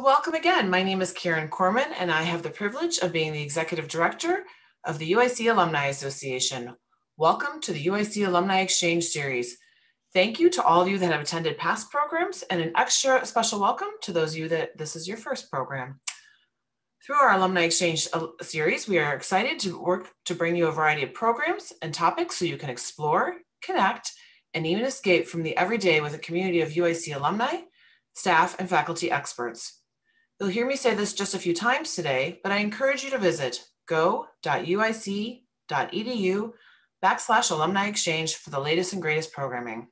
welcome again. My name is Karen Corman, and I have the privilege of being the Executive Director of the UIC Alumni Association. Welcome to the UIC Alumni Exchange Series. Thank you to all of you that have attended past programs, and an extra special welcome to those of you that this is your first program. Through our Alumni Exchange series, we are excited to work to bring you a variety of programs and topics so you can explore, connect, and even escape from the everyday with a community of UIC alumni, staff, and faculty experts. You'll hear me say this just a few times today, but I encourage you to visit go.uic.edu/alumni exchange for the latest and greatest programming.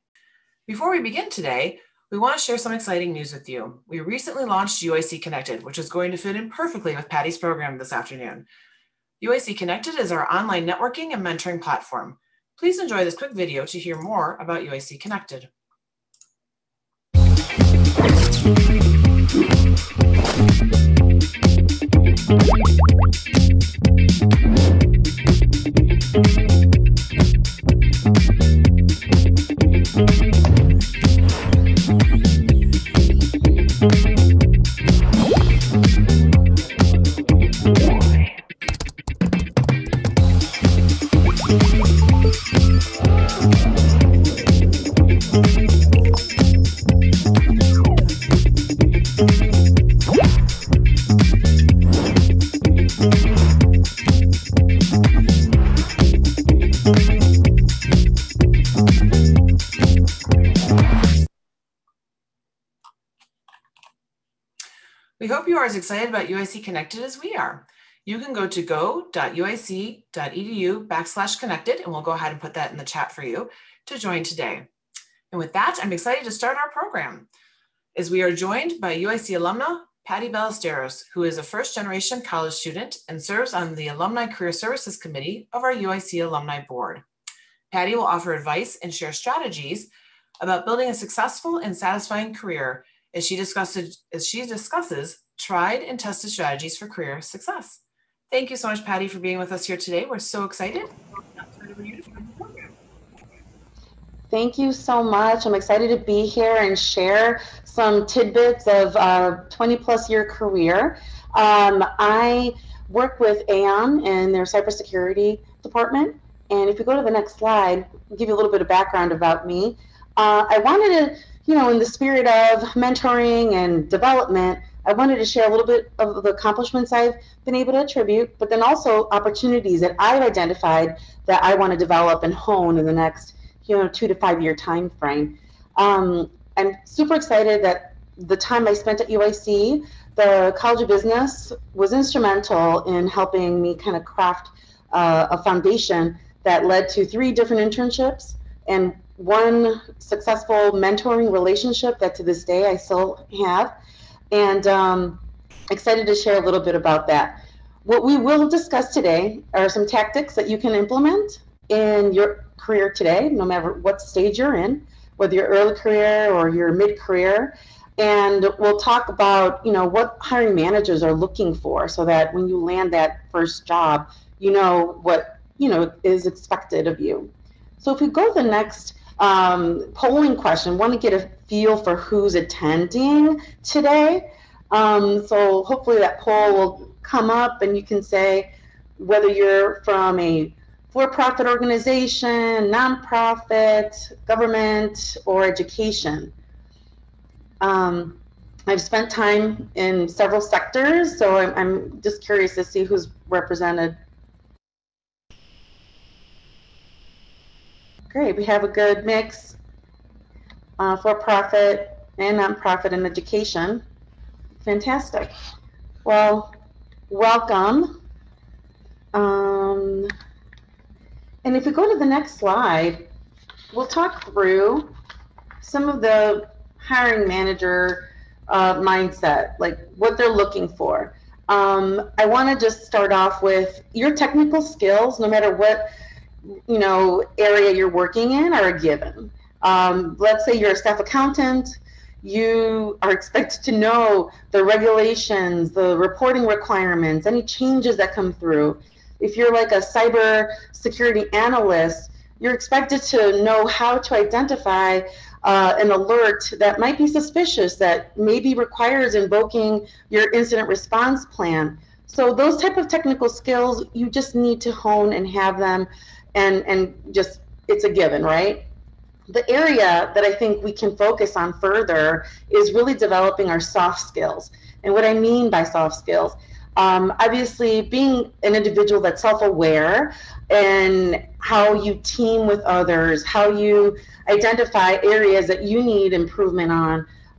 Before we begin today, we want to share some exciting news with you. We recently launched UIC Connected, which is going to fit in perfectly with Patty's program this afternoon. UIC Connected is our online networking and mentoring platform. Please enjoy this quick video to hear more about UIC Connected. We hope you are as excited about UIC Connected as we are. You can go to go.uic.edu/connected, and we'll go ahead and put that in the chat for you to join today. And with that, I'm excited to start our program, as we are joined by UIC alumna Patty Ballesteros, who is a first-generation college student and serves on the Alumni Career Services Committee of our UIC Alumni Board. Patty will offer advice and share strategies about building a successful and satisfying career as she discusses tried and tested strategies for career success. Thank you so much, Patty, for being with us here today. We're so excited. Thank you so much. I'm excited to be here and share some tidbits of our 20-plus year career. I work with Aon in their cybersecurity department. And if you go to the next slide, I'll give you a little bit of background about me. I wanted to, in the spirit of mentoring and development, I wanted to share a little bit of the accomplishments I've been able to attribute, but then also opportunities that I've identified that I want to develop and hone in the next 2 to 5 year time frame. I'm super excited that the time I spent at UIC, the College of Business was instrumental in helping me kind of craft a foundation that led to 3 different internships and 1 successful mentoring relationship that to this day I still have. And excited to share a little bit about that. What we will discuss today are some tactics that you can implement in your career today, no matter what stage you're in, whether you're early career or you're mid-career. And we'll talk about, what hiring managers are looking for so that when you land that first job, you know what, is expected of you. So if we go to the next polling question, want to get a feel for who's attending today. So hopefully that poll will come up and you can say whether you're from a for-profit organization, nonprofit, government, or education. I've spent time in several sectors, so I'm just curious to see who's represented. Great, we have a good mix for-profit and nonprofit and education. Fantastic. Well, welcome. And if we go to the next slide, we'll talk through some of the hiring manager mindset, like what they're looking for. I want to just start off with your technical skills, no matter what area you're working in, are a given. Let's say you're a staff accountant, you are expected to know the regulations, the reporting requirements, any changes that come through. If you're like a cyber security analyst, you're expected to know how to identify an alert that might be suspicious, that maybe requires invoking your incident response plan. So those type of technical skills, you just need to hone and have them, and just, it's a given, right? The area that I think we can focus on further is really developing our soft skills. And what I mean by soft skills, obviously being an individual that's self-aware and how you team with others, how you identify areas that you need improvement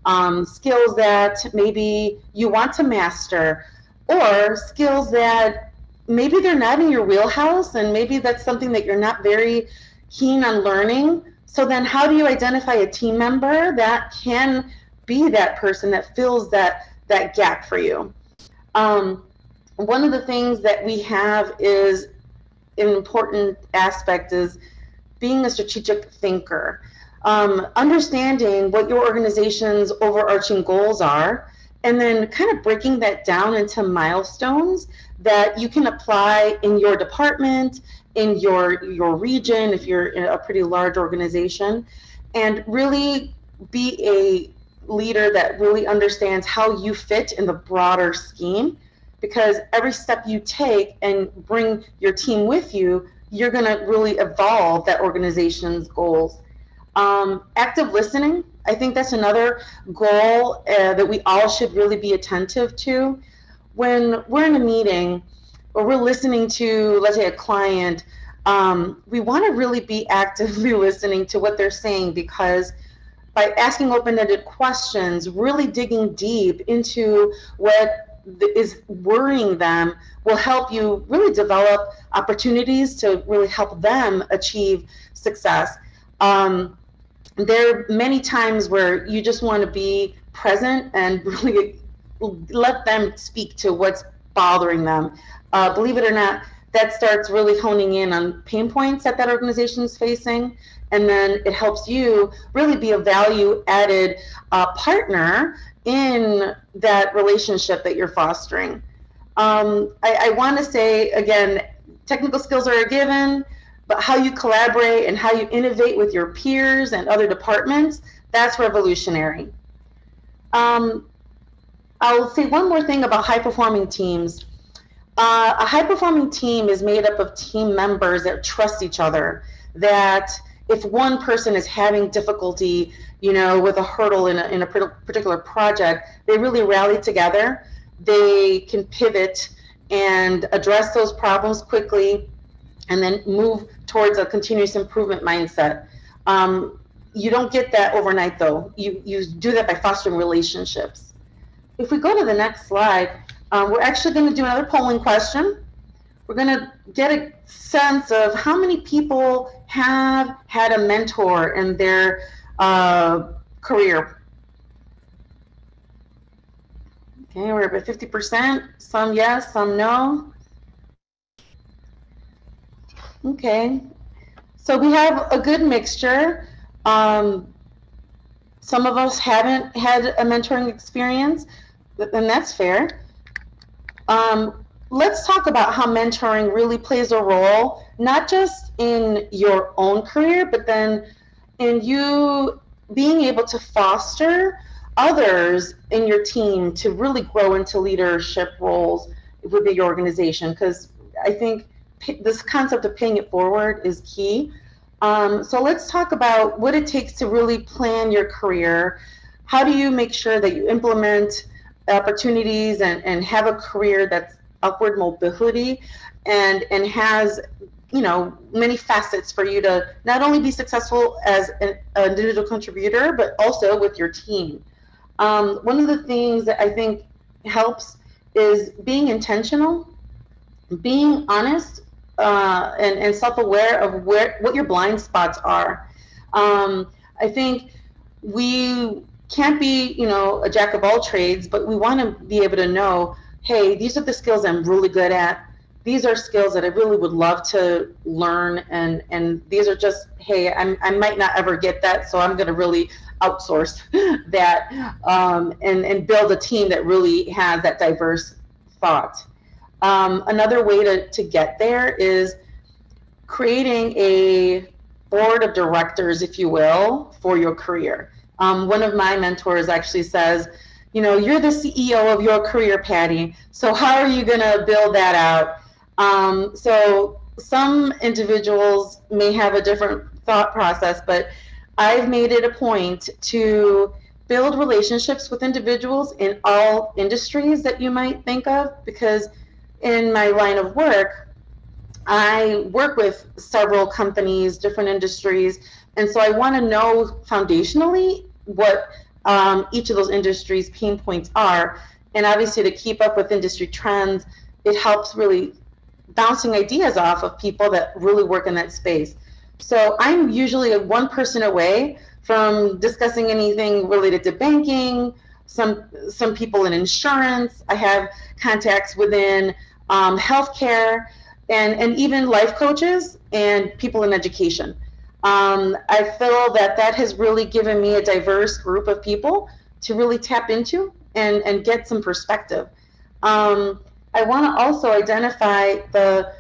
on, skills that maybe you want to master, or skills that maybe they're not in your wheelhouse, and maybe that's something that you're not very keen on learning. So then how do you identify a team member that can be that person that fills that gap for you? One of the things that we have is an important aspect is being a strategic thinker, understanding what your organization's overarching goals are, and then kind of breaking that down into milestones that you can apply in your department, in your region, if you're in a pretty large organization, and really be a leader that really understands how you fit in the broader scheme. Because every step you take and bring your team with you, you're going to really evolve that organization's goals. Active listening, I think that's another goal that we all should really be attentive to. When we're in a meeting or we're listening to, let's say, a client, we want to really be actively listening to what they're saying, because by asking open-ended questions, really digging deep into what is worrying them, will help you really develop opportunities to really help them achieve success. There are many times where you just want to be present and really let them speak to what's bothering them. Believe it or not, that starts really honing in on pain points that organization is facing, and then it helps you really be a value-added partner in that relationship that you're fostering. I want to say, again, technical skills are a given, but how you collaborate and how you innovate with your peers and other departments, that's revolutionary. I'll say one more thing about high-performing teams. A high-performing team is made up of team members that trust each other, that if one person is having difficulty, with a hurdle in a particular project, they really rally together. They can pivot and address those problems quickly, and then move towards a continuous improvement mindset. You don't get that overnight, though. You do that by fostering relationships. If we go to the next slide, we're actually going to do another polling question. We're going to get a sense of how many people have had a mentor in their career. Okay, we're about 50%. Some yes, some no. Okay, so we have a good mixture. Some of us haven't had a mentoring experience, and that's fair. Let's talk about how mentoring really plays a role, not just in your own career, but then in you being able to foster others in your team to really grow into leadership roles within your organization. Because I think this concept of paying it forward is key. So let's talk about what it takes to really plan your career. How do you make sure that you implement opportunities and have a career that's upward mobility and has many facets for you to not only be successful as an individual contributor, but also with your team. One of the things that I think helps is being intentional, being honest, and self-aware of what your blind spots are. I think we can't be, a jack of all trades, but we want to be able to know, hey, these are the skills I'm really good at. These are skills that I really would love to learn, and these are just, hey, I might not ever get that, so I'm going to really outsource that, and build a team that really has that diverse thought. Another way to get there is creating a board of directors, if you will, for your career. One of my mentors actually says, you know, you're the CEO of your career, Patty. So how are you going to build that out? So some individuals may have a different thought process, but I've made it a point to build relationships with individuals in all industries that you might think of, because in my line of work, I work with several companies, different industries, and so I want to know foundationally what each of those industries' pain points are. And obviously, to keep up with industry trends, it helps really bouncing ideas off of people that really work in that space. So I'm usually one person away from discussing anything related to banking, some people in insurance. I have contacts within healthcare, and even life coaches and people in education. I feel that that has really given me a diverse group of people to really tap into and get some perspective. I want to also identify the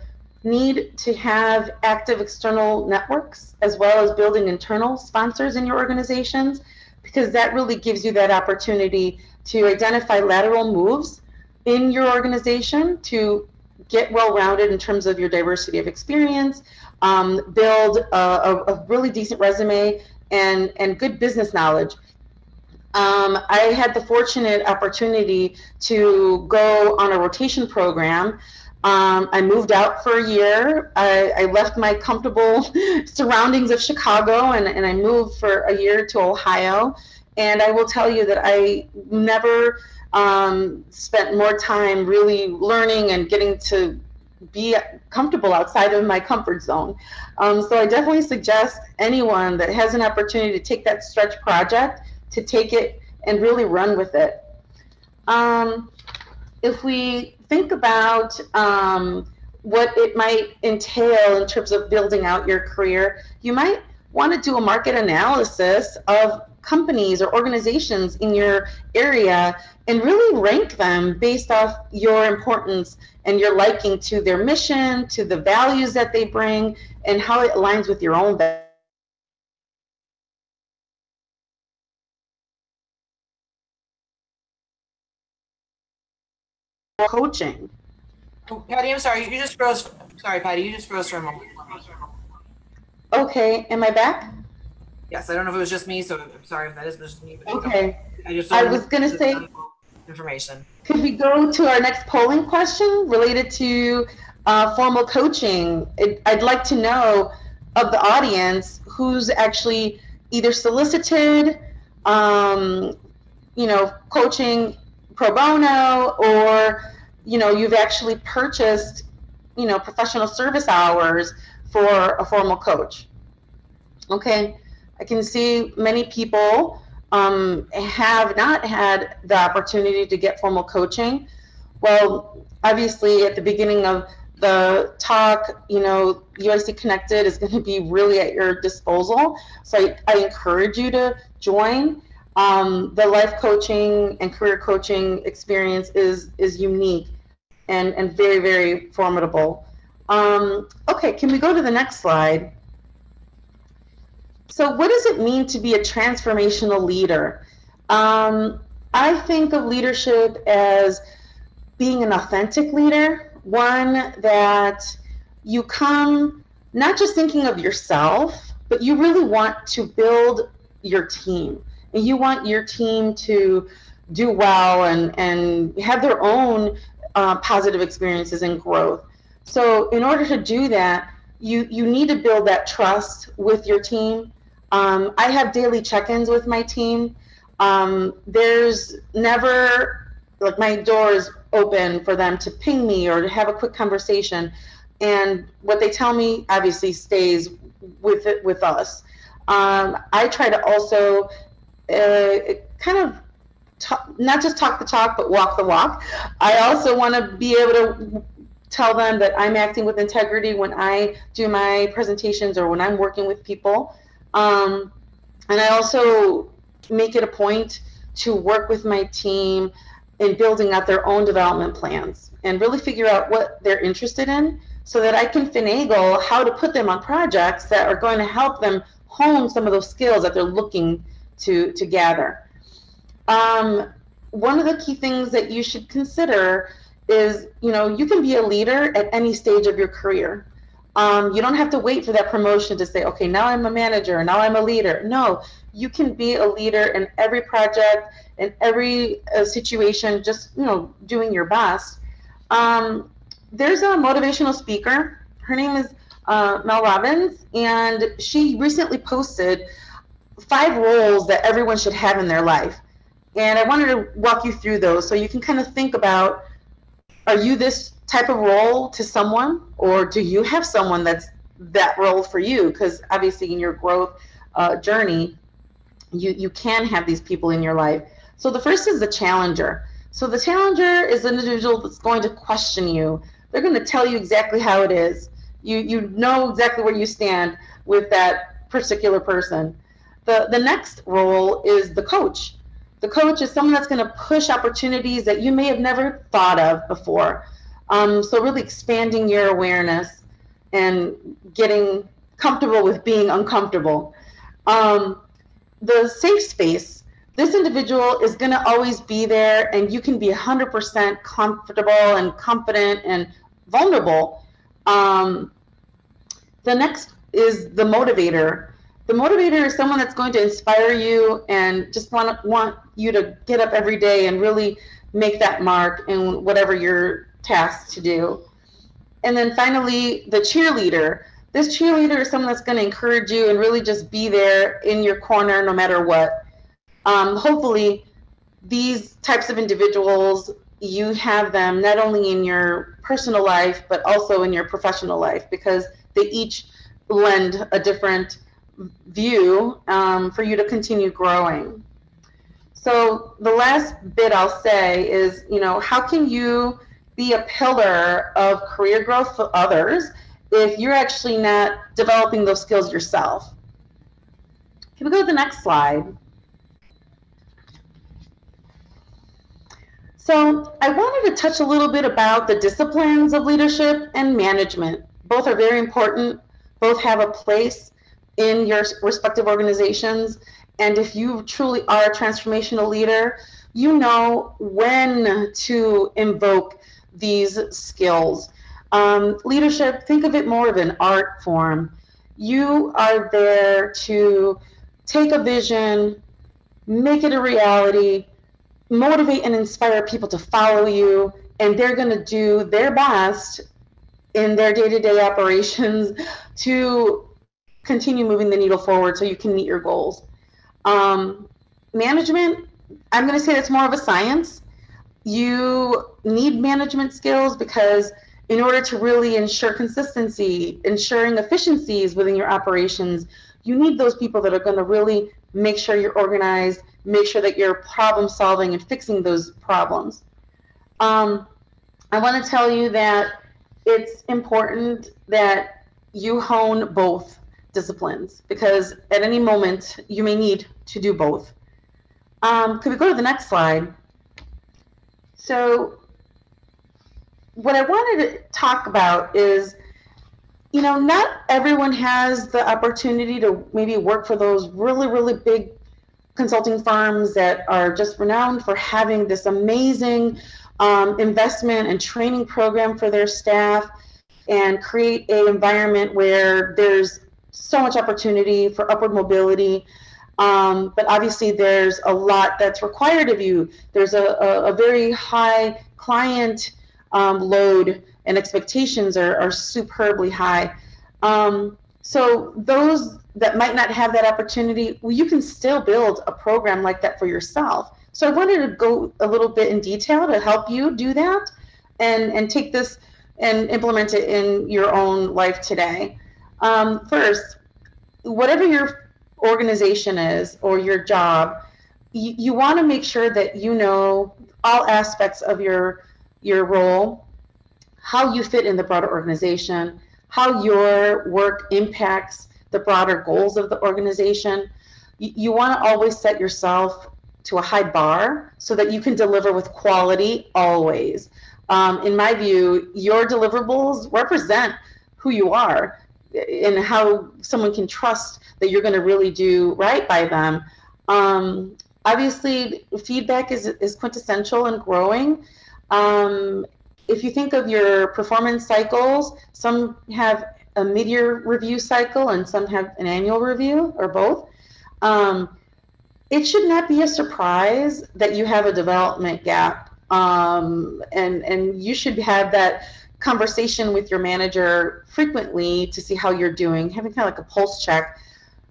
need to have active external networks as well as building internal sponsors in your organizations, because that really gives you that opportunity to identify lateral moves in your organization to get well-rounded in terms of your diversity of experience, build a really decent resume and good business knowledge. I had the fortunate opportunity to go on a rotation program. I moved out for a year. I left my comfortable surroundings of Chicago and I moved for a year to Ohio. And I will tell you that I never spent more time really learning and getting to be comfortable outside of my comfort zone. So I definitely suggest anyone that has an opportunity to take that stretch project to take it and really run with it. If we think about what it might entail in terms of building out your career, you might want to do a market analysis of companies or organizations in your area and really rank them based off your importance and your liking to their mission, to the values that they bring, and how it aligns with your own values. Coaching. Oh, Patty, I'm sorry. You just froze. Sorry, Patty. You just froze for a moment. Okay, am I back? Yes, I don't know if it was just me, so I'm sorry if that is just me. But Okay. I was going to say, information. Could we go to our next polling question related to formal coaching? I'd like to know of the audience who's actually either solicited, coaching pro bono, or, you've actually purchased, professional service hours for a formal coach. Okay, I can see many people have not had the opportunity to get formal coaching. Well, obviously, at the beginning of the talk, UIC Connected is going to be really at your disposal. So I encourage you to join. The life coaching and career coaching experience is unique and very, very formidable. Okay, can we go to the next slide? So what does it mean to be a transformational leader? I think of leadership as being an authentic leader, one that you come not just thinking of yourself, but you really want to build your team. And you want your team to do well and have their own positive experiences and growth. So in order to do that, you need to build that trust with your team. I have daily check-ins with my team. There's never, like, my door is open for them to ping me or to have a quick conversation. And what they tell me obviously stays with us. I try to also kind of not just talk the talk, but walk the walk. I also want to be able to tell them that I'm acting with integrity when I do my presentations or when I'm working with people. And I also make it a point to work with my team in building out their own development plans and really figure out what they're interested in so that I can finagle how to put them on projects that are going to help them hone some of those skills that they're looking to gather. One of the key things that you should consider is, you can be a leader at any stage of your career. You don't have to wait for that promotion to say, okay, now I'm a manager, now I'm a leader. No, you can be a leader in every project, in every situation, just, doing your best. There's a motivational speaker. Her name is Mel Robbins, and she recently posted 5 roles that everyone should have in their life. And I wanted to walk you through those so you can kind of think about, are you this type of role to someone, or do you have someone that's that role for you? Because obviously in your growth journey, you can have these people in your life. So the first is the challenger. So the challenger is an individual that's going to question you. They're going to tell you exactly how it is. You know exactly where you stand with that particular person. The next role is the coach. The coach is someone that's going to push opportunities that you may have never thought of before. So really expanding your awareness and getting comfortable with being uncomfortable. The safe space, this individual is going to always be there, and you can be 100% comfortable and confident and vulnerable. The next is the motivator. The motivator is someone that's going to inspire you and just want you to get up every day and really make that mark in whatever you're tasked to do. And then finally, the cheerleader. This cheerleader is someone that's going to encourage you and really just be there in your corner no matter what. Hopefully, these types of individuals, you have them not only in your personal life, but also in your professional life, because they each lend a different view for you to continue growing. So the last bit I'll say is, how can you be a pillar of career growth for others if you're actually not developing those skills yourself? Can we go to the next slide? So I wanted to touch a little bit about the disciplines of leadership and management. Both are very important. Both have a place in your respective organizations. And if you truly are a transformational leader, you know when to invoke these skills. Leadership, think of it more of an art form. You are there to take a vision, make it a reality, motivate and inspire people to follow you, and they're going to do their best in their day-to-day operations to continue moving the needle forward so you can meet your goals. Management, I'm going to say that's more of a science. You need management skills because in order to really ensure consistency, ensuring efficiencies within your operations, you need those people that are going to really make sure you're organized, make sure that you're problem solving and fixing those problems. I want to tell you that it's important that you hone both disciplines, because at any moment you may need to do both. Could we go to the next slide? So what I wanted to talk about is, not everyone has the opportunity to maybe work for those really, really big consulting firms that are just renowned for having this amazing investment and training program for their staff and create an environment where there's so much opportunity for upward mobility. But obviously there's a lot that's required of you. There's a very high client load, and expectations are superbly high. So those that might not have that opportunity, well, you can still build a program like that for yourself. So I wanted to go a little bit in detail to help you do that and take this and implement it in your own life today. First, whatever your organization is or your job, you want to make sure that you know all aspects of your role, how you fit in the broader organization, how your work impacts the broader goals of the organization. You want to always set yourself to a high bar so that you can deliver with quality always. In my view, your deliverables represent who you are and how someone can trust that you're going to really do right by them. Obviously, feedback is quintessential in growing. If you think of your performance cycles, some have a mid-year review cycle and some have an annual review or both. It should not be a surprise that you have a development gap, and you should have that conversation with your manager frequently to see how you're doing, having kind of like a pulse check.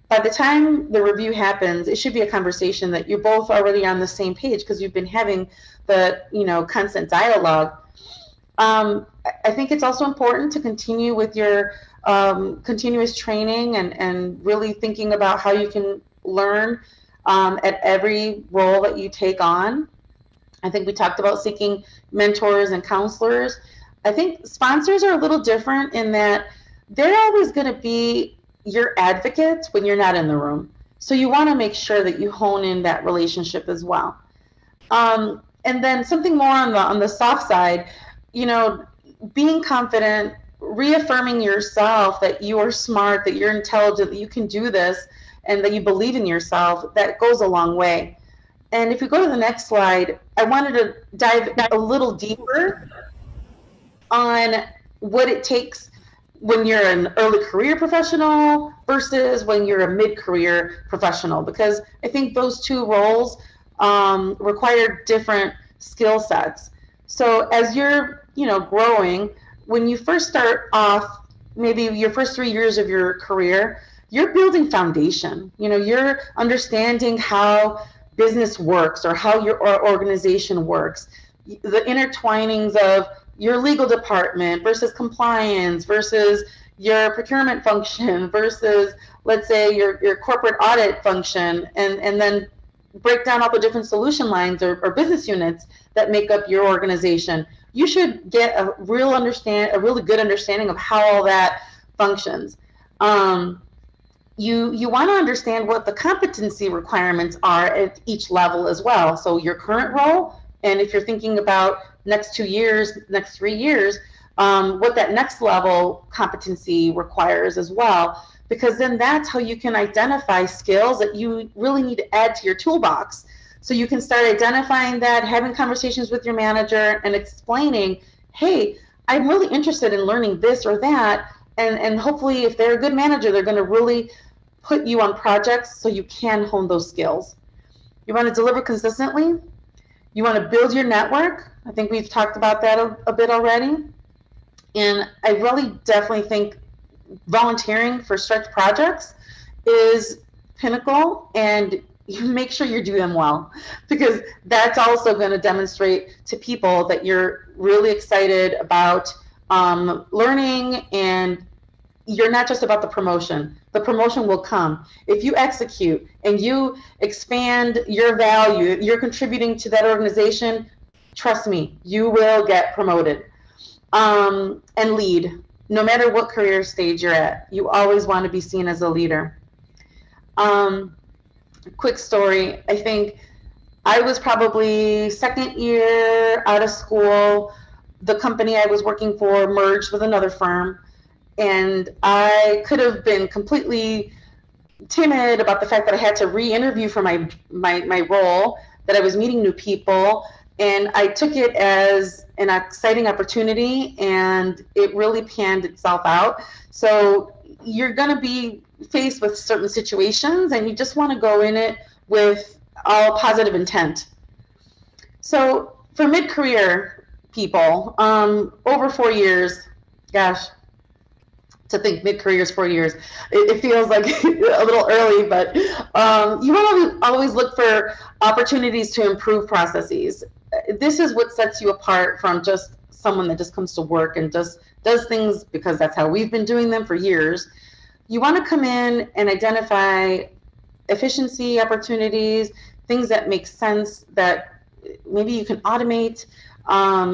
By the time the review happens, it should be a conversation that you're both already on the same page because you've been having the constant dialogue. I think it's also important to continue with your continuous training and really thinking about how you can learn at every role that you take on. I think we talked about seeking mentors and counselors. I think sponsors are a little different in that they're always going to be your advocates when you're not in the room. So you want to make sure that you hone in that relationship as well. And then something more on the soft side, being confident, reaffirming yourself that you are smart, that you're intelligent, that you can do this, and that you believe in yourself, that goes a long way. And if we go to the next slide, I wanted to dive a little deeper on what it takes when you're an early career professional versus when you're a mid-career professional, because I think those two roles require different skill sets. So as you're growing, when you first start off, maybe your first 3 years of your career, you're building foundation. You're understanding how business works or how your organization works, the intertwinings of your legal department versus compliance versus your procurement function versus, let's say, your corporate audit function, and then break down all the different solution lines or business units that make up your organization. You should get a really good understanding of how all that functions. You want to understand what the competency requirements are at each level as well. So your current role, and if you're thinking about next 2 years, next 3 years, what that next level competency requires as well, because then that's how you can identify skills that you really need to add to your toolbox. So you can start identifying that, having conversations with your manager and explaining, hey, I'm really interested in learning this or that, and hopefully if they're a good manager, they're going to really put you on projects so you can hone those skills. You want to deliver consistently. You want to build your network. I think we've talked about that a bit already. And I really definitely think volunteering for stretch projects is pinnacle, and you make sure you do them well, because that's also going to demonstrate to people that you're really excited about learning, and you're not just about the promotion. The promotion will come. If you execute and you expand your value, you're contributing to that organization, trust me, you will get promoted. And lead. No matter what career stage you're at, you always want to be seen as a leader. Quick story. I think I was probably second year out of school. The company I was working for merged with another firm, and I could have been completely timid about the fact that I had to re-interview for my role, that I was meeting new people, and I took it as an exciting opportunity, and it really panned itself out. So you're going to be faced with certain situations, and you just want to go in it with all positive intent. So for mid-career people, over 4 years, gosh, to think mid-career is 4 years. It feels like a little early, but you want to always look for opportunities to improve processes. This is what sets you apart from just someone that just comes to work and just does things because that's how we've been doing them for years. You want to come in and identify efficiency opportunities, things that make sense that maybe you can automate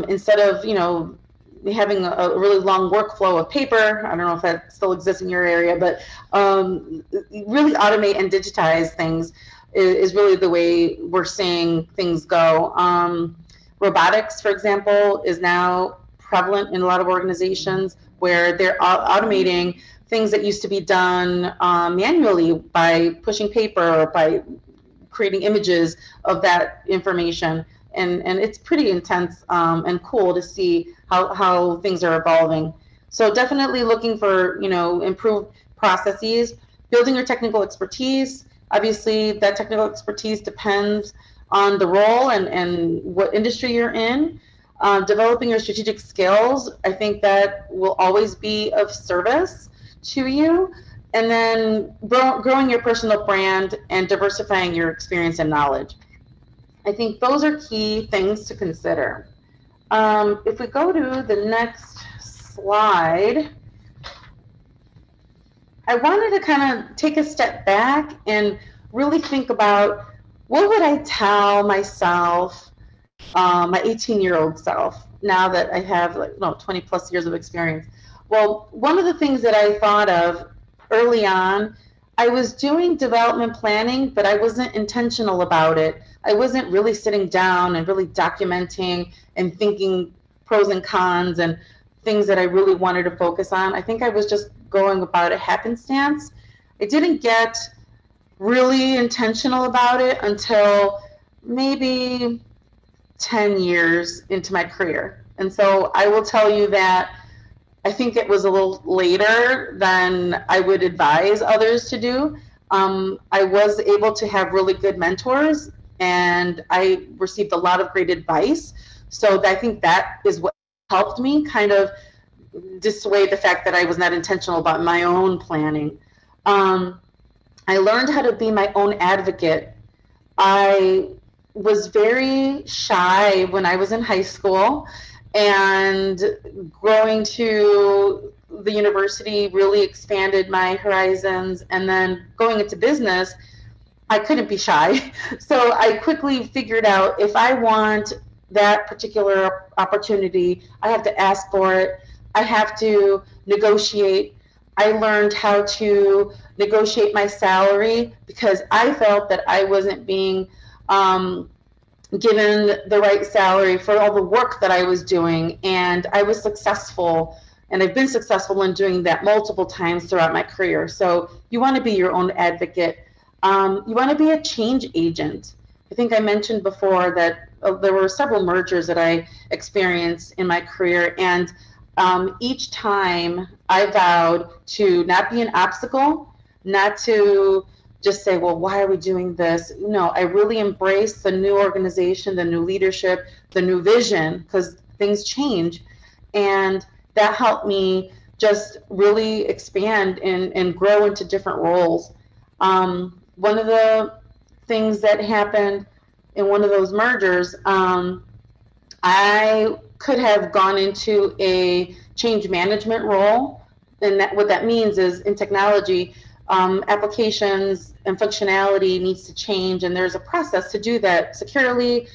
instead of, having a really long workflow of paper. I don't know if that still exists in your area, but really automate and digitize things is really the way we're seeing things go. Robotics, for example, is now prevalent in a lot of organizations where they're automating things that used to be done manually by pushing paper or by creating images of that information. And it's pretty intense and cool to see how things are evolving. So definitely looking for, improved processes, building your technical expertise. Obviously, that technical expertise depends on the role and what industry you're in. Developing your strategic skills, I think that will always be of service to you. And then growing your personal brand and diversifying your experience and knowledge. I think those are key things to consider. If we go to the next slide, I wanted to kind of take a step back and really think about what would I tell myself, my 18-year-old self, now that I have 20 plus years of experience. Well, one of the things that I thought of early on, I was doing development planning, but I wasn't intentional about it. I wasn't really sitting down and really documenting and thinking pros and cons and things that I really wanted to focus on. I think I was just going about it happenstance. I didn't get really intentional about it until maybe 10 years into my career. And so I will tell you that I think it was a little later than I would advise others to do. I was able to have really good mentors and I received a lot of great advice. So I think that is what helped me kind of dissuade the fact that I was not intentional about my own planning. I learned how to be my own advocate. I was very shy when I was in high school, and going to the university really expanded my horizons. And then going into business, I couldn't be shy. So I quickly figured out if I want that particular opportunity, I have to ask for it. I have to negotiate. I learned how to negotiate my salary because I felt that I wasn't being given the right salary for all the work that I was doing. And I was successful, and I've been successful in doing that multiple times throughout my career. So you want to be your own advocate. You want to be a change agent. I think I mentioned before that there were several mergers that I experienced in my career, and each time I vowed to not be an obstacle, not to just say, well, why are we doing this? No, I really embraced the new organization, the new leadership, the new vision, because things change. And that helped me just really expand and grow into different roles. One of the things that happened in one of those mergers, I could have gone into a change management role. And what that means is in technology, applications and functionality needs to change, and there's a process to do that securely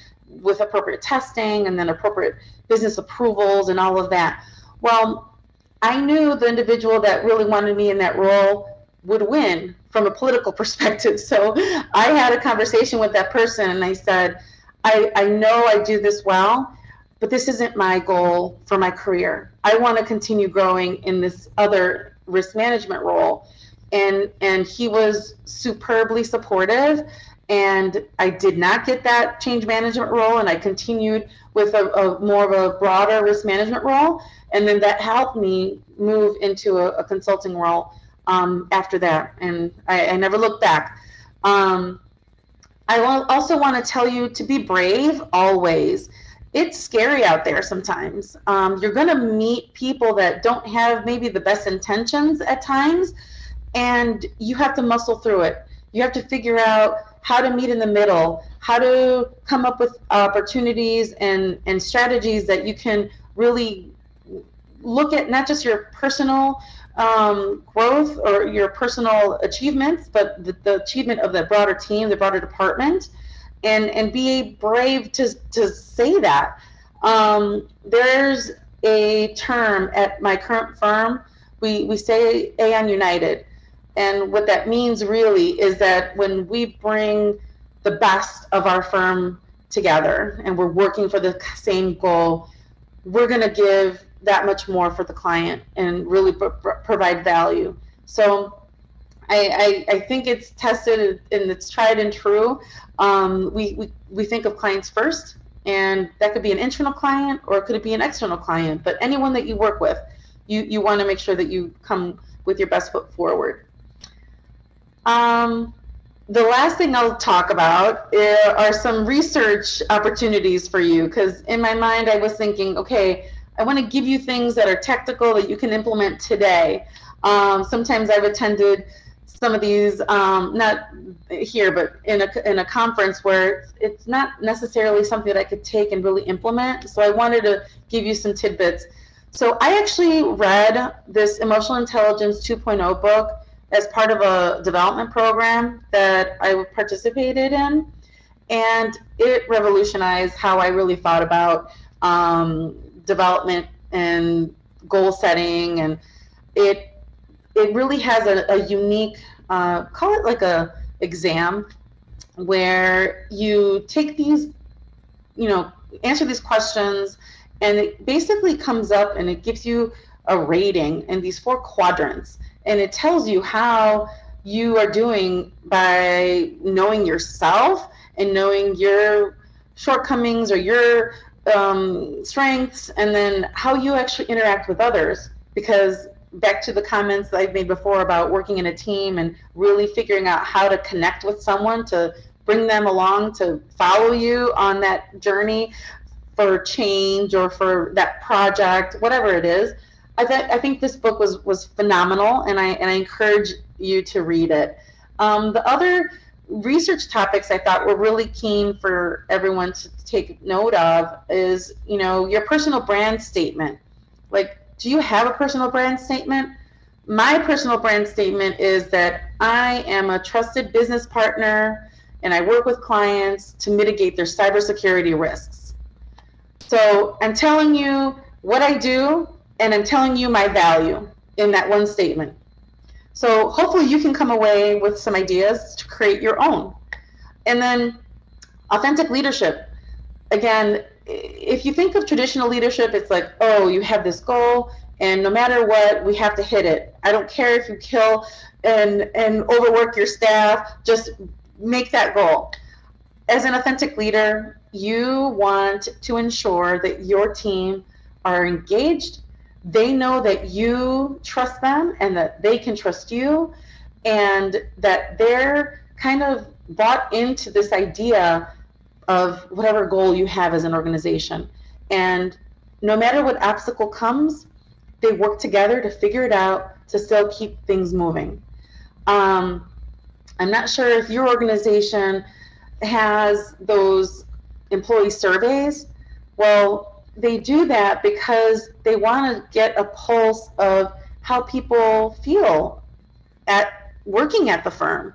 with appropriate testing and then appropriate business approvals and all of that. Well, I knew the individual that really wanted me in that role would win from a political perspective. So I had a conversation with that person and I said, I know I do this well, but this isn't my goal for my career. I want to continue growing in this other risk management role. And he was superbly supportive, and I did not get that change management role, and I continued with a more of a broader risk management role, and then that helped me move into a consulting role after that, and I never looked back. I also want to tell you to be brave always. It's scary out there sometimes. You're going to meet people that don't have maybe the best intentions at times, and you have to muscle through it. You have to figure out how to meet in the middle, how to come up with opportunities and strategies that you can really look at not just your personal growth or your personal achievements, but the achievement of the broader team, the broader department, and be brave to say that. There's a term at my current firm, we say Aon United. And what that means really is that when we bring the best of our firm together and we're working for the same goal, we're going to give that much more for the client and really provide value. So I think it's tested and it's tried and true. We think of clients first, and that could be an internal client or it could be an external client, but anyone that you work with, you want to make sure that you come with your best foot forward. The last thing I'll talk about are some research opportunities for you, because in my mind I was thinking, okay, I want to give you things that are technical that you can implement today. Sometimes I've attended some of these, not here, but in a conference where it's not necessarily something that I could take and really implement. So I wanted to give you some tidbits. So I actually read this Emotional Intelligence 2.0 book as part of a development program that I participated in, and it revolutionized how I really thought about development and goal setting, and it really has a unique, call it like a exam, where you take these, answer these questions, and it basically comes up and it gives you a rating in these 4 quadrants. And it tells you how you are doing by knowing yourself and knowing your shortcomings or your strengths, and then how you actually interact with others. Because back to the comments that I've made before about working in a team and really figuring out how to connect with someone to bring them along to follow you on that journey for change or for that project, whatever it is. I think this book was phenomenal, and I encourage you to read it. The other research topics I thought were really keen for everyone to take note of is, your personal brand statement. Like, do you have a personal brand statement? My personal brand statement is that I am a trusted business partner and I work with clients to mitigate their cybersecurity risks. So I'm telling you what I do, and I'm telling you my value in that one statement. So hopefully you can come away with some ideas to create your own. And then authentic leadership. Again, if you think of traditional leadership, it's like, oh, you have this goal, and no matter what, we have to hit it. I don't care if you kill and overwork your staff, just make that goal. As an authentic leader, you want to ensure that your team are engaged. They know that you trust them and that they can trust you, and that they're kind of bought into this idea of whatever goal you have as an organization. And no matter what obstacle comes, they work together to figure it out to still keep things moving. I'm not sure if your organization has those employee surveys. Well, they do that because they want to get a pulse of how people feel at working at the firm.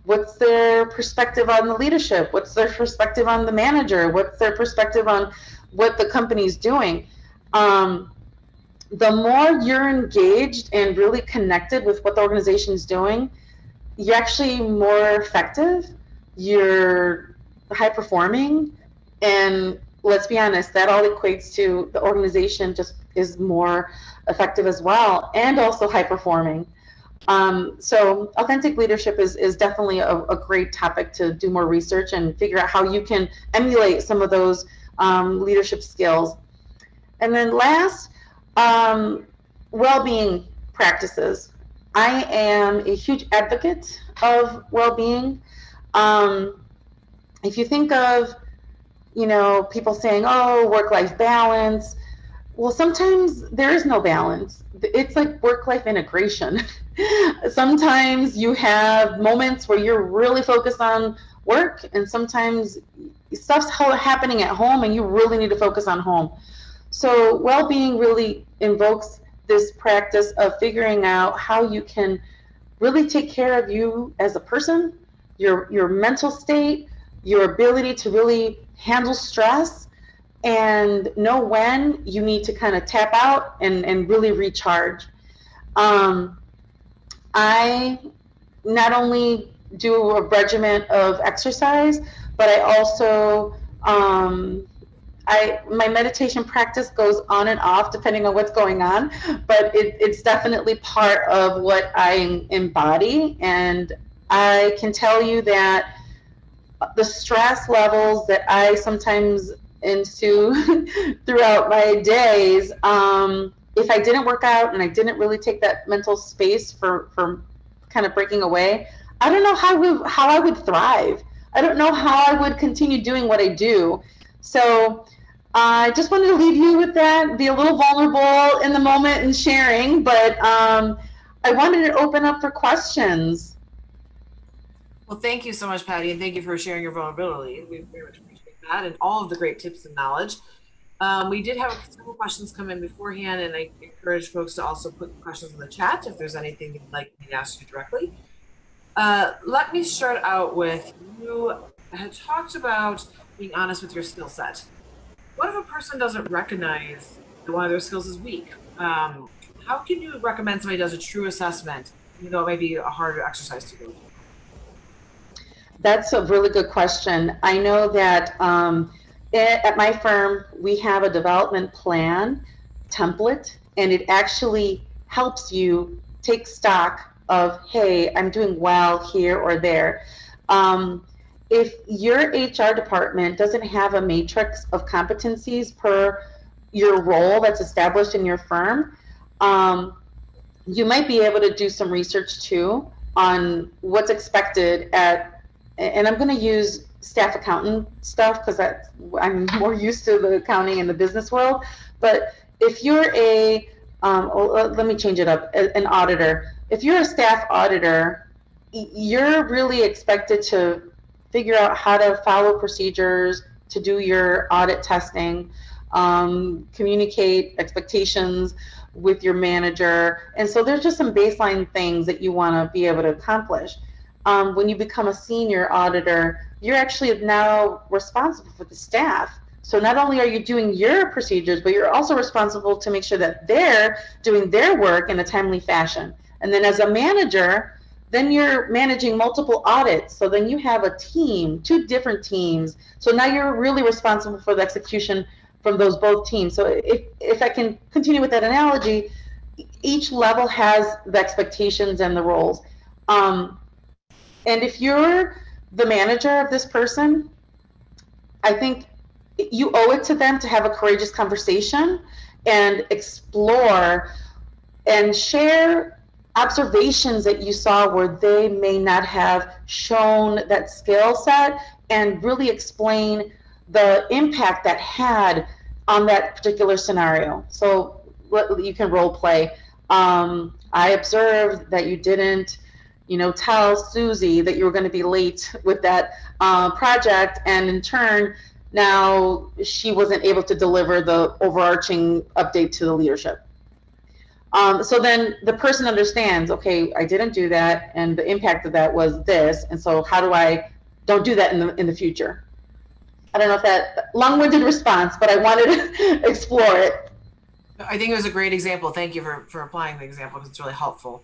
What's their perspective on the leadership? What's their perspective on the manager? What's their perspective on what the company's doing? The more you're engaged and really connected with what the organization is doing, you're actually more effective, you're high performing, and let's be honest, that all equates to the organization just is more effective as well, and also high performing. So authentic leadership is definitely a great topic to do more research and figure out how you can emulate some of those leadership skills. And then last, well-being practices. I am a huge advocate of well-being. If you think of, people saying, oh, work-life balance, well, sometimes there is no balance. It's like work-life integration. Sometimes you have moments where you're really focused on work, and sometimes stuff's happening at home and you really need to focus on home. So well-being really invokes this practice of figuring out how you can really take care of you as a person, your mental state, your ability to really handle stress, and know when you need to kind of tap out and really recharge. I not only do a regimen of exercise, but I also My meditation practice goes on and off depending on what's going on, but it's definitely part of what I embody. And I can tell you that the stress levels that I sometimes ensue throughout my days, if I didn't work out and I didn't really take that mental space for kind of breaking away, I don't know how I would thrive. I don't know how I would continue doing what I do. So I just wanted to leave you with that, be a little vulnerable in the moment and sharing, but I wanted to open up for questions. Well, thank you so much, Patty, and thank you for sharing your vulnerability. We very much appreciate that and all of the great tips and knowledge. We did have several questions come in beforehand, and I encourage folks to also put questions in the chat if there's anything you'd like me to ask you directly. Let me start out with, you had talked about being honest with your skill set. What if a person doesn't recognize that one of their skills is weak? How can you recommend somebody does a true assessment, even though it may be a harder exercise to go through? That's a really good question. I know that at my firm, we have a development plan template, and it actually helps you take stock of, hey, I'm doing well here or there. If your HR department doesn't have a matrix of competencies per your role that's established in your firm, you might be able to do some research too on what's expected at, and I'm going to use staff accountant stuff because I'm more used to the accounting and the business world. But if you're let me change it up, an auditor. If you're a staff auditor, you're really expected to figure out how to follow procedures, to do your audit testing, communicate expectations with your manager. And so there's just some baseline things that you want to be able to accomplish. When you become a senior auditor, you're actually now responsible for the staff. So not only are you doing your procedures, but you're also responsible to make sure that they're doing their work in a timely fashion. And then as a manager, then you're managing multiple audits. So then you have a team, two different teams. So now you're really responsible for the execution from those both teams. So if I can continue with that analogy, each level has the expectations and the roles. And if you're the manager of this person, I think you owe it to them to have a courageous conversation and explore and share observations that you saw where they may not have shown that skill set, and really explain the impact that had on that particular scenario. So you can role play. I observed that you didn't, tell Susie that you were going to be late with that project, and in turn, now she wasn't able to deliver the overarching update to the leadership. So then the person understands, okay, I didn't do that, and the impact of that was this, and so how do I don't do that in the future? I don't know if that long-winded response, but I wanted to explore it. I think it was a great example. Thank you for applying the example because it's really helpful.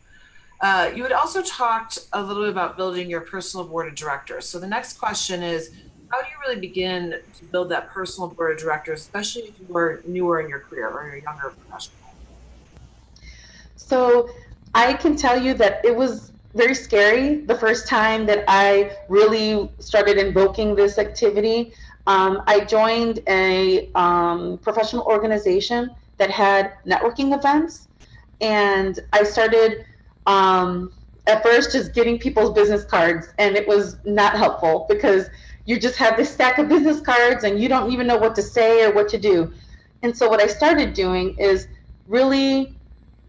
You had also talked a little bit about building your personal board of directors. So the next question is, how do you really begin to build that personal board of directors, especially if you are newer in your career or you're a younger professional? So I can tell you that it was very scary the first time that I really started invoking this activity. I joined a professional organization that had networking events, and I started at first just getting people's business cards, and it was not helpful because you just have this stack of business cards and you don't even know what to say or what to do. And so what I started doing is really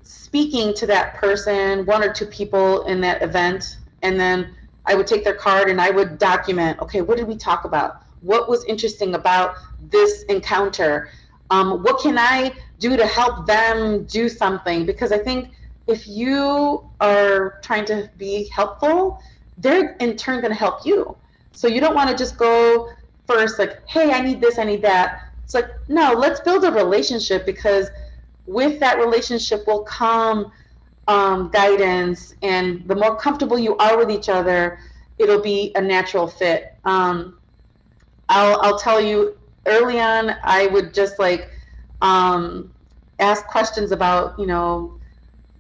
speaking to that person, one or two people in that event, and then I would take their card and I would document, okay, what did we talk about? What was interesting about this encounter? What can I do to help them do something? Because I think if you are trying to be helpful, they're in turn going to help you. So you don't want to just go first like, hey, I need this, I need that. It's like, no, let's build a relationship, because with that relationship will come guidance, and the more comfortable you are with each other, it'll be a natural fit. I'll tell you, early on, I would just like ask questions about,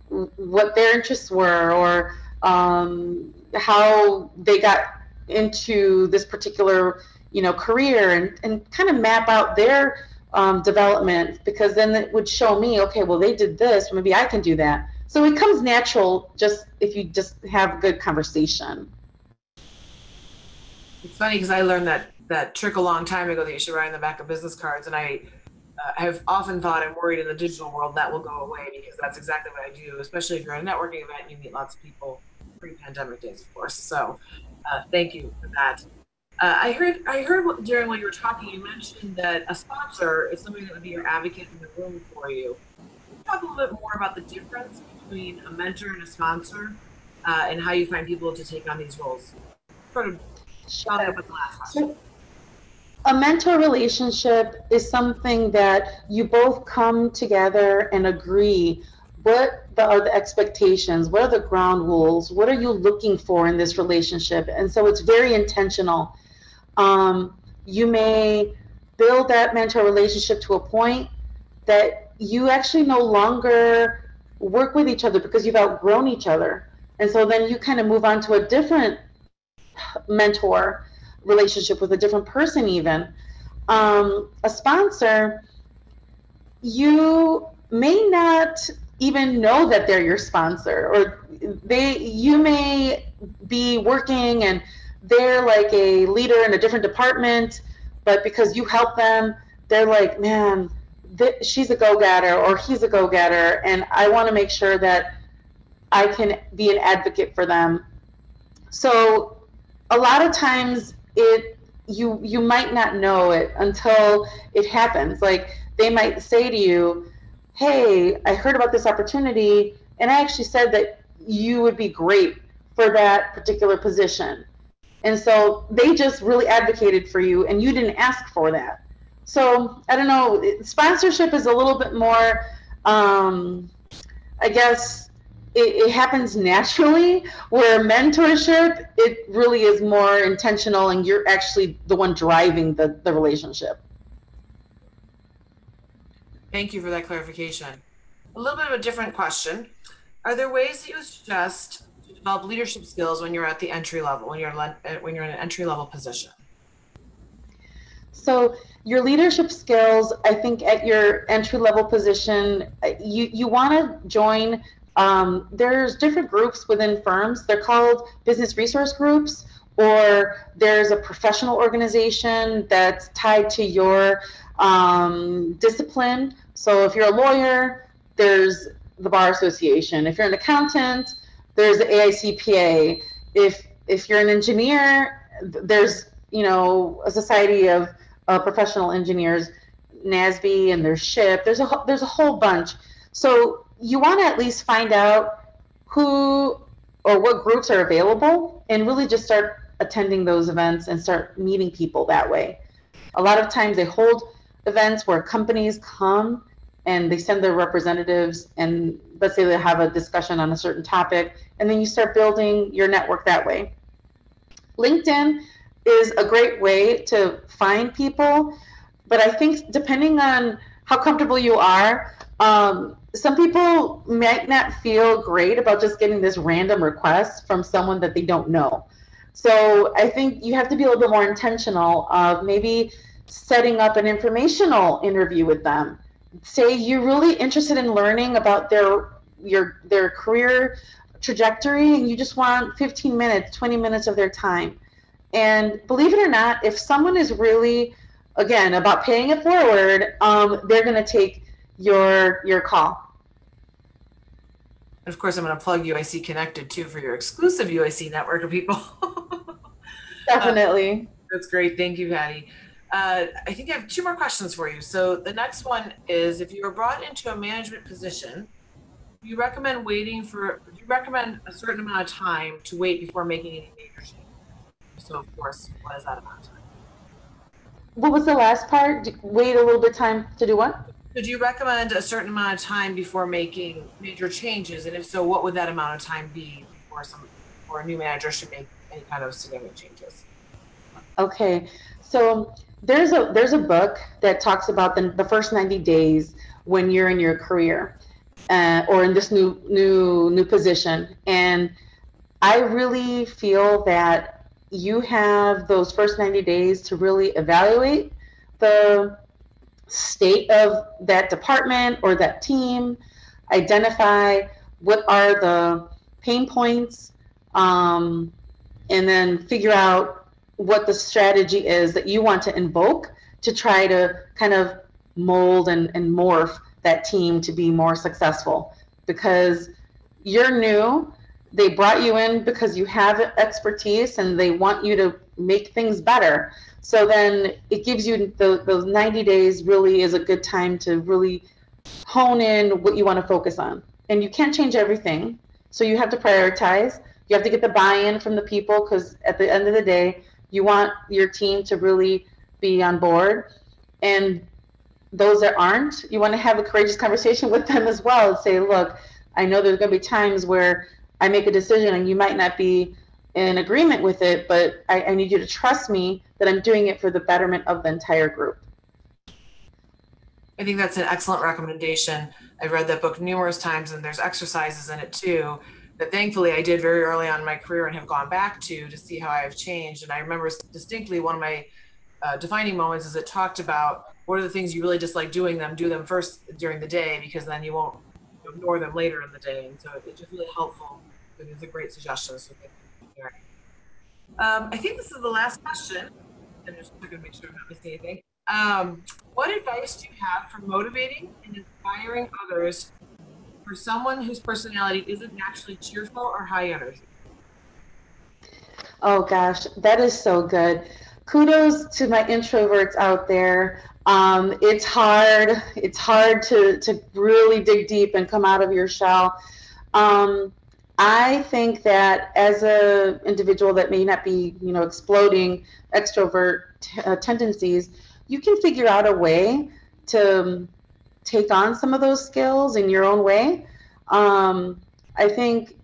what their interests were, or how they got into this particular, career, and kind of map out their development, because then it would show me, okay, well, they did this, maybe I can do that. So it comes natural just if you just have a good conversation. It's funny because I learned that trick a long time ago that you should write on the back of business cards, and I have often thought and worried in the digital world that will go away, because that's exactly what I do, especially if you're at a networking event and you meet lots of people, pre-pandemic days, of course. So thank you for that. I heard during when you were talking, you mentioned that a sponsor is somebody that would be your advocate in the room for you. Can you talk a little bit more about the difference between a mentor and a sponsor, and how you find people to take on these roles? Sort of following up with the last question. A mentor relationship is something that you both come together and agree are the expectations, what are the ground rules, what are you looking for in this relationship, and so it's very intentional. You may build that mentor relationship to a point that you actually no longer work with each other because you've outgrown each other, and so then you kind of move on to a different mentor relationship with a different person even. A sponsor, you may not even know that they're your sponsor, or you may be working and they're like a leader in a different department, but because you help them, they're like, man, she's a go-getter or he's a go-getter, and I want to make sure that I can be an advocate for them. So a lot of times you might not know it until it happens. Like, they might say to you, hey, I heard about this opportunity, and I actually said that you would be great for that particular position. And so they just really advocated for you, and you didn't ask for that. So I don't know, sponsorship is a little bit more, I guess, it happens naturally, where mentorship, it really is more intentional, and you're actually the one driving the relationship. Thank you for that clarification. A little bit of a different question. Are there ways that you suggest to develop leadership skills when you're at the entry level, when you're in an entry level position? So your leadership skills, I think at your entry level position, you want to join. There's different groups within firms. They're called business resource groups, or there's a professional organization that's tied to your discipline. So if you're a lawyer, there's the Bar Association. If you're an accountant, there's the AICPA. If you're an engineer, there's a society of professional engineers, NASB, and there's SHIP. There's a whole bunch. So you want to at least find out who or what groups are available, and really just start attending those events and start meeting people that way. A lot of times they hold events where companies come and they send their representatives, and let's say they have a discussion on a certain topic, and then you start building your network that way. LinkedIn is a great way to find people, but I think depending on how comfortable you are, some people might not feel great about just getting this random request from someone that they don't know. So I think you have to be a little bit more intentional of maybe setting up an informational interview with them. Say you're really interested in learning about their career trajectory, and you just want 15 minutes, 20 minutes of their time. And believe it or not, if someone is really, again, about paying it forward, they're going to take your call. And of course, I'm going to plug UIC Connected too for your exclusive UIC network of people. Definitely. That's great. Thank you, Patty. I think I have two more questions for you. So the next one is, if you were brought into a management position, do you recommend a certain amount of time to wait before making any major changes? So of course, what is that amount of time? What was the last part? Wait a little bit of time to do what? Would you recommend a certain amount of time before making major changes? And if so, what would that amount of time be before a new manager should make any kind of significant changes? Okay. So there's a book that talks about the first 90 days when you're in your career, or in this new position. And I really feel that you have those first 90 days to really evaluate the state of that department or that team, identify what are the pain points, um, and then figure out what the strategy is that you want to invoke to try to kind of mold and morph that team to be more successful. Because you're new, they brought you in because you have expertise and they want you to make things better. So then it gives you those 90 days really is a good time to really hone in what you want to focus on. And you can't change everything. So you have to prioritize. You have to get the buy-in from the people, because at the end of the day, you want your team to really be on board. And those that aren't, you want to have a courageous conversation with them as well and say, look, I know there's going to be times where I make a decision and you might not be in agreement with it, but I need you to trust me that I'm doing it for the betterment of the entire group. I think that's an excellent recommendation. I've read that book numerous times, and there's exercises in it too that thankfully I did very early on in my career and have gone back to see how I have changed. And I remember distinctly one of my defining moments is it talked about what are the things you really dislike doing them, do them first during the day, because then you won't ignore them later in the day. And so it's just really helpful. It's a great suggestion. So thank you for sharing. I think this is the last question. I'm just going to make sure I'm not missing anything. What advice do you have for motivating and inspiring others for someone whose personality isn't naturally cheerful or high energy? Oh gosh, that is so good. Kudos to my introverts out there. It's hard. It's hard to really dig deep and come out of your shell. Um, I think that as a individual that may not be, exploding extrovert tendencies, you can figure out a way to take on some of those skills in your own way. I think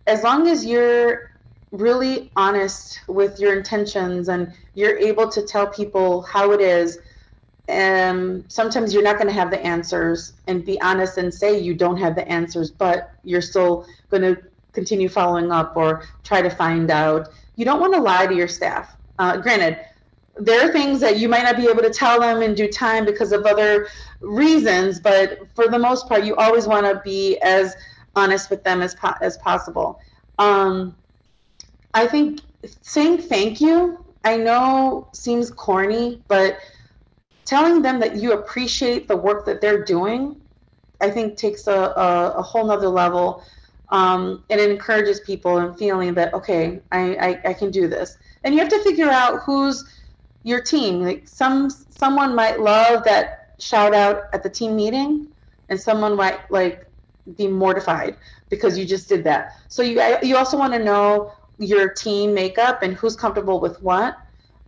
as long as you're really honest with your intentions and you're able to tell people how it is, and sometimes you're not going to have the answers, and be honest and say you don't have the answers, but you're still going to continue following up or try to find out. You don't want to lie to your staff. Granted, there are things that you might not be able to tell them in due time because of other reasons, but for the most part, you always want to be as honest with them as possible. I think saying thank you, I know seems corny, but telling them that you appreciate the work that they're doing, I think takes a whole nother level. And it encourages people and feeling that, okay, I can do this. And you have to figure out who's your team. Like someone might love that shout out at the team meeting, and someone might be mortified because you just did that. So you also want to know your team makeup and who's comfortable with what.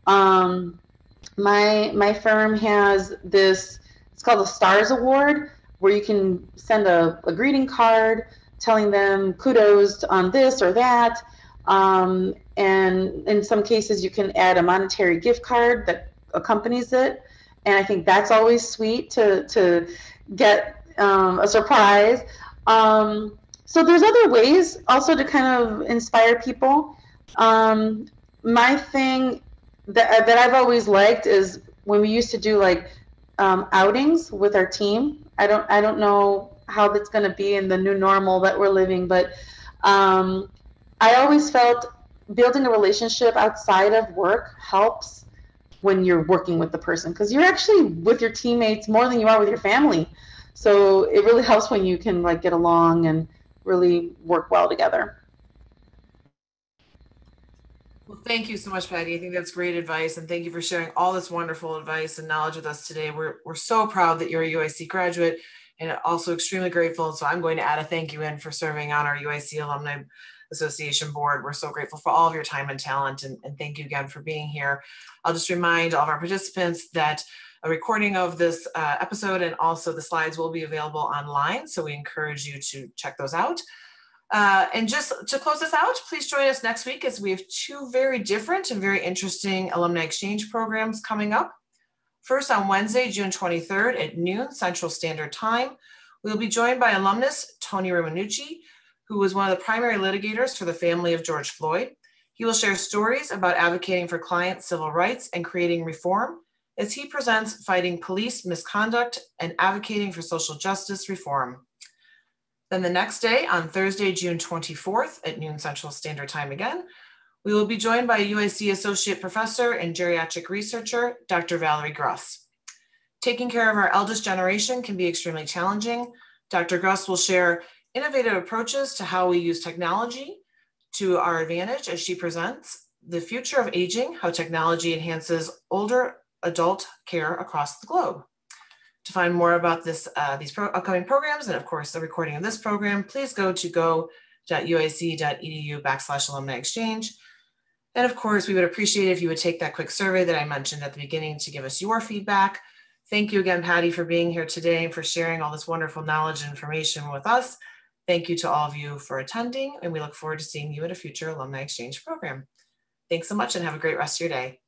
My firm has this, it's called the Stars Award, where you can send a greeting card telling them kudos on this or that. And in some cases, you can add a monetary gift card that accompanies it. And I think that's always sweet to get a surprise. So there's other ways also to kind of inspire people. My thing that I've always liked is when we used to do outings with our team. I don't know how that's going to be in the new normal that we're living, but I always felt building a relationship outside of work helps when you're working with the person, because you're actually with your teammates more than you are with your family. So it really helps when you can get along and really work well together. Well, thank you so much, Patty. I think that's great advice, and thank you for sharing all this wonderful advice and knowledge with us today. We're so proud that you're a UIC graduate, and also extremely grateful. So I'm going to add a thank you in for serving on our UIC Alumni Association board. We're so grateful for all of your time and talent, and thank you again for being here. I'll just remind all of our participants that a recording of this episode and also the slides will be available online, so we encourage you to check those out. And just to close this out, please join us next week as we have two very different and very interesting alumni exchange programs coming up. First, on Wednesday, June 23rd at noon Central Standard Time, we will be joined by alumnus Tony Romanucci, who was one of the primary litigators for the family of George Floyd. He will share stories about advocating for client civil rights and creating reform as he presents fighting police misconduct and advocating for social justice reform. Then the next day, on Thursday, June 24th at noon Central Standard Time again, we will be joined by UIC Associate Professor and Geriatric Researcher, Dr. Valerie Gruss. Taking care of our eldest generation can be extremely challenging. Dr. Gruss will share innovative approaches to how we use technology to our advantage as she presents the future of aging, how technology enhances older adult care across the globe. To find more about these upcoming programs and of course the recording of this program, please go to go.uic.edu/alumni exchange. And of course, we would appreciate it if you would take that quick survey that I mentioned at the beginning to give us your feedback. Thank you again, Patty, for being here today and for sharing all this wonderful knowledge and information with us. Thank you to all of you for attending, and we look forward to seeing you at a future Alumni Exchange program. Thanks so much and have a great rest of your day.